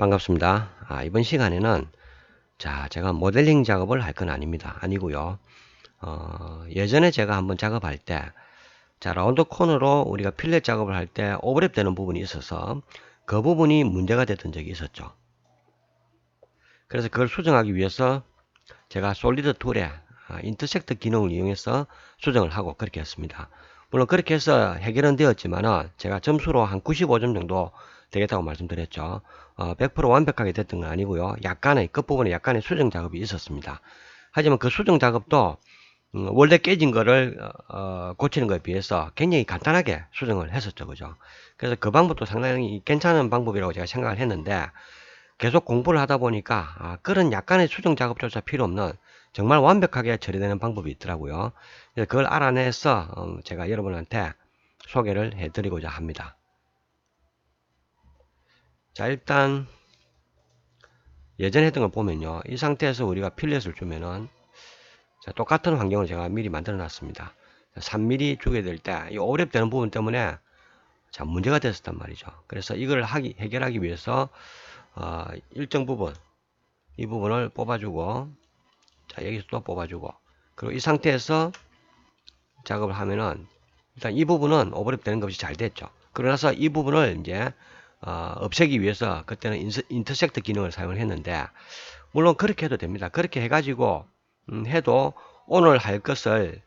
반갑습니다. 이번 시간에는 제가 모델링 작업을 할 건 아니고요. 예전에 제가 한번 작업할 때 라운드 코너로 우리가 필렛 작업을 할 때 오버랩 되는 부분이 있어서 그 부분이 문제가 됐던 적이 있었죠. 그래서 그걸 수정하기 위해서 제가 솔리드 툴에 인터섹트 기능을 이용해서 수정을 하고 그렇게 했습니다. 물론 그렇게 해서 해결은 되었지만 제가 점수로 한 95점 정도 되겠다고 말씀드렸죠. 100% 완벽하게 됐던 건 아니고요. 약간의 끝부분에 약간의 수정 작업이 있었습니다. 하지만 그 수정 작업도 원래 깨진 거를 고치는 것에 비해서 굉장히 간단하게 수정을 했었죠. 그죠? 그래서 그 방법도 상당히 괜찮은 방법이라고 제가 생각을 했는데 계속 공부를 하다 보니까 그런 약간의 수정 작업조차 필요 없는 정말 완벽하게 처리되는 방법이 있더라고요. 그래서 그걸 알아내서 제가 여러분한테 소개를 해드리고자 합니다. 자, 일단 예전에 했던 걸 보면요, 이 상태에서 우리가 필렛을 주면은 똑같은 환경을 제가 미리 만들어 놨습니다. 3mm 주게 될 때 이 오버랩 되는 부분 때문에 문제가 됐었단 말이죠. 그래서 이걸 해결하기 위해서 일정 부분, 이 부분을 뽑아주고, 여기서 또 뽑아주고, 그리고 이 상태에서 작업을 하면은 일단 이 부분은 오버랩 되는 것이 잘 됐죠. 그러고 나서 이 부분을 이제 없애기 위해서 그때는 인터섹트 기능을 사용을 했는데, 물론 그렇게 해도 됩니다. 그렇게 해가지고 해도 오늘 할 것을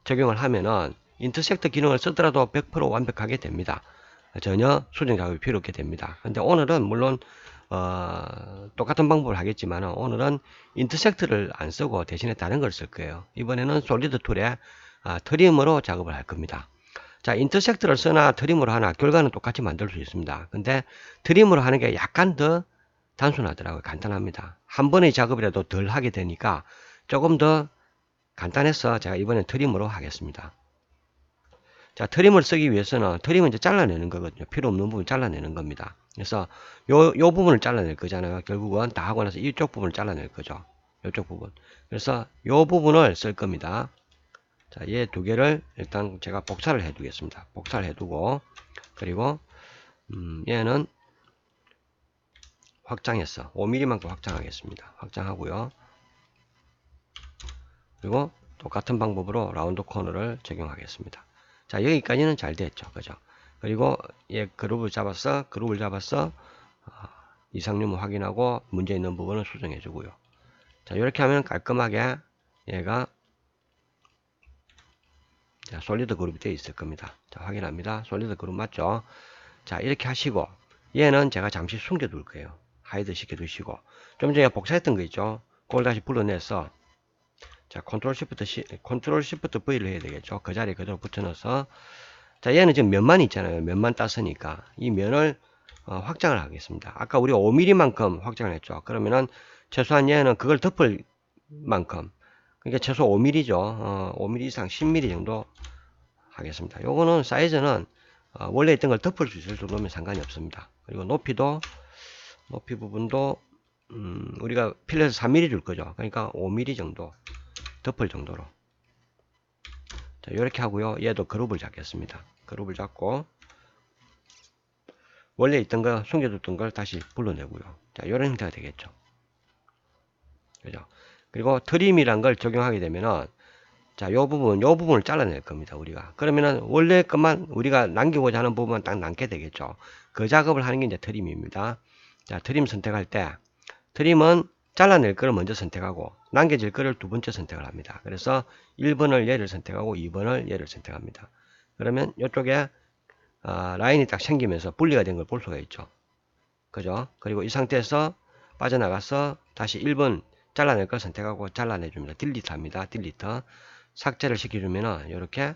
적용을 하면은 인터섹트 기능을 쓰더라도 100% 완벽하게 됩니다. 전혀 수정 작업이 필요 없게 됩니다. 근데 오늘은 물론 똑같은 방법을 하겠지만 오늘은 인터섹트를 안 쓰고 대신에 다른 걸 쓸 거예요. 이번에는 솔리드 툴에 트림으로 작업을 할 겁니다. 자, 인터섹트를 쓰나 트림으로 하나 결과는 똑같이 만들 수 있습니다. 근데 트림으로 하는 게 약간 더 단순하더라고요. 간단합니다. 한 번의 작업이라도 덜 하게 되니까 조금 더 간단해서 제가 이번엔 트림으로 하겠습니다. 자, 트림을 쓰기 위해서는 트림은 이제 잘라내는 거거든요. 필요 없는 부분 잘라내는 겁니다. 그래서 요 부분을 잘라낼 거잖아요. 결국은 다 하고 나서 이쪽 부분을 잘라낼 거죠. 이쪽 부분. 그래서 요 부분을 쓸 겁니다. 자, 얘 두 개를 일단 제가 복사를 해 두겠습니다. 복사를 해 두고, 그리고 얘는 확장해서 5mm만큼 확장하겠습니다. 확장하고요. 그리고 똑같은 방법으로 라운드 코너를 적용하겠습니다. 자, 여기까지는 잘 됐죠. 그죠? 그리고 얘 그룹을 잡아서 이상률을 확인하고 문제 있는 부분을 수정해 주고요. 자, 이렇게 하면 깔끔하게 얘가 솔리드 그룹이 되어 있을 겁니다. 자, 확인합니다. 솔리드 그룹 맞죠? 자, 이렇게 하시고 얘는 제가 잠시 숨겨 둘 거예요. 하이드 시켜 두시고, 좀 전에 복사했던 거 있죠? 그걸 다시 불러내서, 자, 컨트롤 시프트 V를 해야 되겠죠? 그 자리에 그대로 붙여 넣어서, 자, 얘는 지금 면만 있잖아요. 면만 땄으니까 이 면을 확장을 하겠습니다. 아까 우리가 5mm만큼 확장을 했죠. 그러면은 최소한 얘는 그걸 덮을 만큼, 그러니까 최소 5mm죠. 5mm 이상 10mm 정도 하겠습니다. 요거는 사이즈는 원래 있던 걸 덮을 수 있을 정도면 상관이 없습니다. 그리고 높이 부분도 우리가 필렛을 3mm 줄 거죠. 그러니까 5mm 정도 덮을 정도로. 자, 이렇게 하고요. 얘도 그룹을 잡겠습니다. 그룹을 잡고 원래 있던 거 숨겨뒀던 걸 다시 불러내고요. 자, 이런 형태가 되겠죠. 그죠? 그리고 트림이란 걸 적용하게 되면은, 자, 요 부분을 잘라낼 겁니다, 우리가. 그러면은 원래 것만 우리가 남기고자 하는 부분만 딱 남게 되겠죠. 그 작업을 하는 게 이제 트림입니다. 자, 트림 선택할 때 트림은 잘라낼 거를 먼저 선택하고 남겨질 거를 두 번째 선택을 합니다. 그래서 1번을 얘를 선택하고 2번을 얘를 선택합니다. 그러면 이쪽에 라인이 딱 생기면서 분리가 된 걸 볼 수가 있죠. 그죠? 그리고 이 상태에서 빠져나가서 다시 1번 잘라낼 걸 선택하고 잘라내줍니다. 딜리트 합니다. 딜리트. 삭제를 시켜주면 이렇게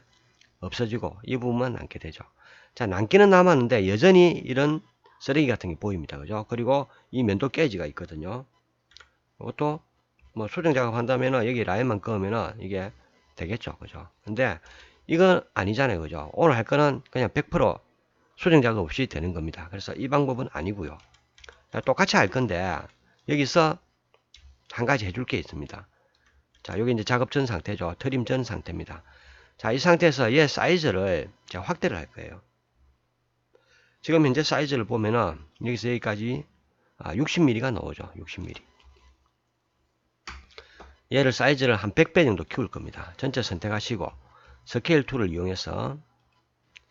없어지고 이 부분만 남게 되죠. 자, 남기는 남았는데 여전히 이런 쓰레기 같은 게 보입니다. 그죠? 그리고 이 면도 깨지가 있거든요. 이것도 뭐 수정 작업한다면 여기 라인만 그으면 이게 되겠죠. 그죠? 근데 이건 아니잖아요. 그죠? 오늘 할 거는 그냥 100% 수정 작업 없이 되는 겁니다. 그래서 이 방법은 아니고요. 똑같이 할 건데 여기서 한 가지 해줄 게 있습니다. 자, 여기 이제 작업 전 상태죠. 트림 전 상태입니다. 자, 이 상태에서 얘 사이즈를 제가 확대를 할 거예요. 지금 현재 사이즈를 보면은 여기서 여기까지 60mm가 나오죠. 60mm. 얘를 사이즈를 한 100배 정도 키울 겁니다. 전체 선택하시고 스케일 툴을 이용해서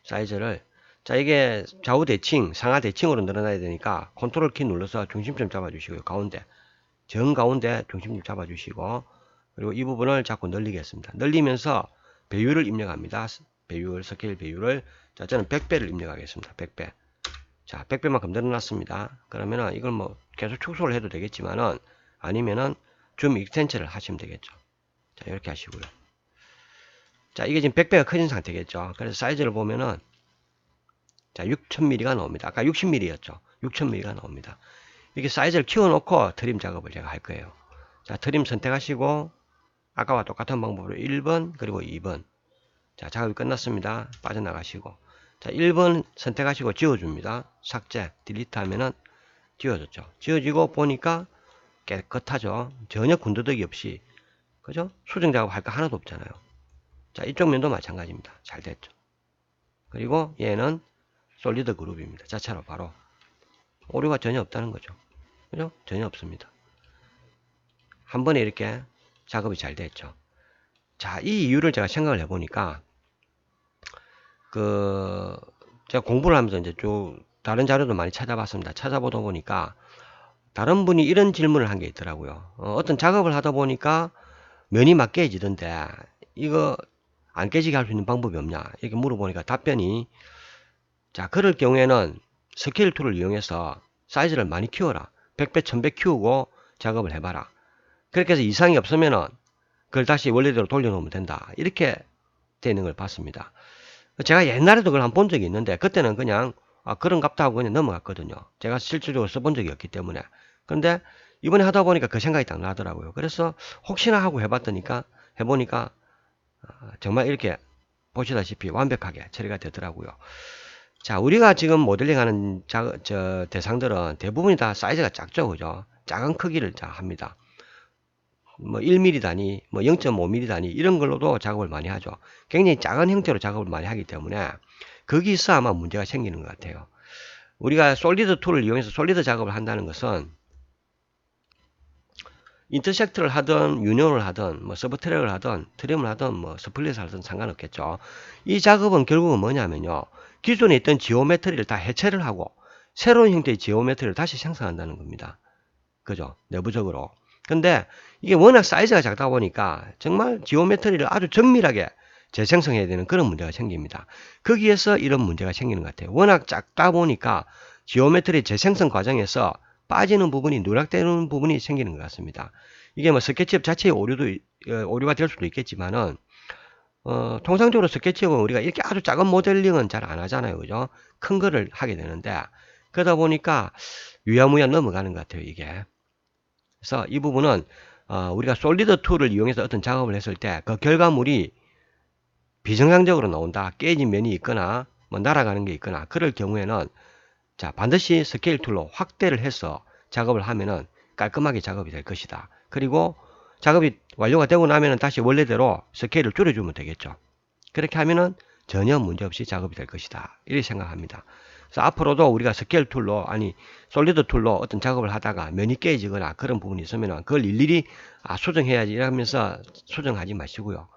사이즈를, 자, 이게 좌우 대칭, 상하 대칭으로 늘어나야 되니까 컨트롤 키 눌러서 중심점 잡아주시고요. 가운데, 정 가운데 중심점 잡아주시고, 그리고 이 부분을 자꾸 늘리겠습니다. 늘리면서 배율을 입력합니다. 배율, 스케일 배율을, 자, 저는 100배를 입력하겠습니다. 100배. 자, 100배만큼 늘어났습니다. 그러면은 이걸 뭐 계속 축소를 해도 되겠지만은, 아니면은 줌 익스텐션을 하시면 되겠죠. 자, 이렇게 하시고요. 자, 이게 지금 100배가 커진 상태겠죠. 그래서 사이즈를 보면은, 자, 6000mm가 나옵니다. 아까 60mm였죠. 6000mm가 나옵니다. 이렇게 사이즈를 키워놓고 트림 작업을 제가 할 거예요. 자, 트림 선택하시고, 아까와 똑같은 방법으로 1번, 그리고 2번. 자, 작업이 끝났습니다. 빠져나가시고. 자, 1번 선택하시고 지워줍니다. 삭제, 딜리트 하면은 지워졌죠. 지워지고 보니까 깨끗하죠. 전혀 군더더기 없이. 그죠? 수정 작업 할 거 하나도 없잖아요. 자, 이쪽 면도 마찬가지입니다. 잘 됐죠. 그리고 얘는 솔리드 그룹입니다. 자체로 바로 오류가 전혀 없다는 거죠. 그죠? 전혀 없습니다. 한 번에 이렇게 작업이 잘 됐죠. 자, 이 이유를 제가 생각을 해보니까, 제가 공부를 하면서 이제 쭉 다른 자료도 많이 찾아봤습니다. 찾아보다 보니까, 다른 분이 이런 질문을 한 게 있더라고요. 어떤 작업을 하다 보니까 면이 막 깨지던데, 이거 안 깨지게 할 수 있는 방법이 없냐? 이렇게 물어보니까 답변이, 자, 그럴 경우에는 스케일 툴을 이용해서 사이즈를 많이 키워라. 100배, 1000배 키우고 작업을 해봐라. 그렇게 해서 이상이 없으면은 그걸 다시 원래대로 돌려놓으면 된다. 이렇게 되는 걸 봤습니다. 제가 옛날에도 그걸 한번 본 적이 있는데, 그때는 그냥 그런갑다 하고 그냥 넘어갔거든요. 제가 실질적으로 써본 적이 없기 때문에. 그런데 이번에 하다 보니까 그 생각이 딱 나더라고요. 그래서 혹시나 하고 해보니까 정말 이렇게 보시다시피 완벽하게 처리가 되더라고요. 자, 우리가 지금 모델링하는 대상들은 대부분이 다 사이즈가 작죠, 그죠? 작은 크기를 합니다. 뭐 1mm 단위, 뭐 0.5mm 단위 이런 걸로도 작업을 많이 하죠. 굉장히 작은 형태로 작업을 많이 하기 때문에 거기서 아마 문제가 생기는 것 같아요. 우리가 솔리드 툴을 이용해서 솔리드 작업을 한다는 것은 인터섹트를 하든 유니온을 하든 뭐 서브트랙을 하든 트림을 하든 뭐 스플릿을 하든 상관없겠죠. 이 작업은 결국은 뭐냐면요, 기존에 있던 지오메트리를 다 해체를 하고 새로운 형태의 지오메트리를 다시 생성한다는 겁니다. 그죠? 내부적으로. 근데 이게 워낙 사이즈가 작다 보니까 정말 지오메트리를 아주 정밀하게 재생성해야 되는 그런 문제가 생깁니다. 거기에서 이런 문제가 생기는 것 같아요. 워낙 작다 보니까 지오메트리 재생성 과정에서 빠지는 부분이, 누락되는 부분이 생기는 것 같습니다. 이게 뭐 스케치업 자체의 오류가 될 수도 있겠지만은, 통상적으로 스케치업은 우리가 이렇게 아주 작은 모델링은 잘 안 하잖아요. 그죠? 큰 거를 하게 되는데, 그러다 보니까 유야무야 넘어가는 것 같아요, 이게. 그래서 이 부분은, 우리가 솔리드 툴을 이용해서 어떤 작업을 했을 때 그 결과물이 비정상적으로 나온다, 깨진 면이 있거나, 뭐 날아가는 게 있거나, 그럴 경우에는 자, 반드시 스케일 툴로 확대를 해서 작업을 하면은 깔끔하게 작업이 될 것이다. 그리고 작업이 완료가 되고 나면은 다시 원래대로 스케일을 줄여주면 되겠죠. 그렇게 하면은 전혀 문제없이 작업이 될 것이다. 이렇게 생각합니다. 그래서 앞으로도 우리가 스케일 툴로, 솔리드 툴로 어떤 작업을 하다가 면이 깨지거나 그런 부분이 있으면은 그걸 일일이 수정해야지 이러면서 수정하지 마시고요.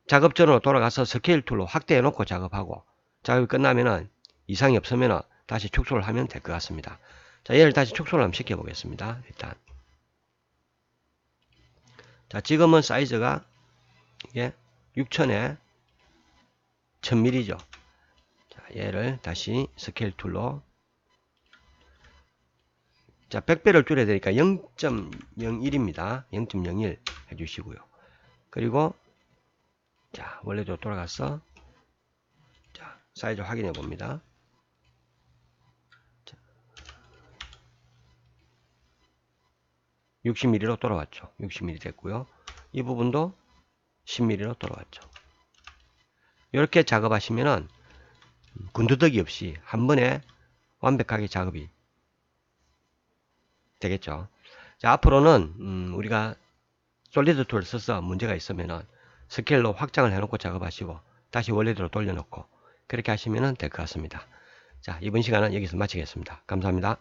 작업 전으로 돌아가서 스케일 툴로 확대해 놓고 작업하고, 작업이 끝나면은 이상이 없으면은 다시 축소를 하면 될 것 같습니다. 자, 얘를 다시 축소를 한번 시켜 보겠습니다. 일단. 자, 지금은 사이즈가 이게 6000에 1000mm죠. 자, 얘를 다시 스케일 툴로, 자, 100배를 줄여야 되니까 0.01입니다. 0.01 해주시고요. 그리고 자, 원래대로 돌아가서 자, 사이즈 확인해 봅니다. 60mm로 돌아왔죠. 60mm 됐고요. 이 부분도 10mm로 돌아왔죠. 이렇게 작업하시면은 군더더기 없이 한 번에 완벽하게 작업이 되겠죠. 자, 앞으로는 우리가 솔리드 툴을 써서 문제가 있으면은 스케일로 확장을 해놓고 작업하시고 다시 원래대로 돌려놓고 그렇게 하시면 될 것 같습니다. 자, 이번 시간은 여기서 마치겠습니다. 감사합니다.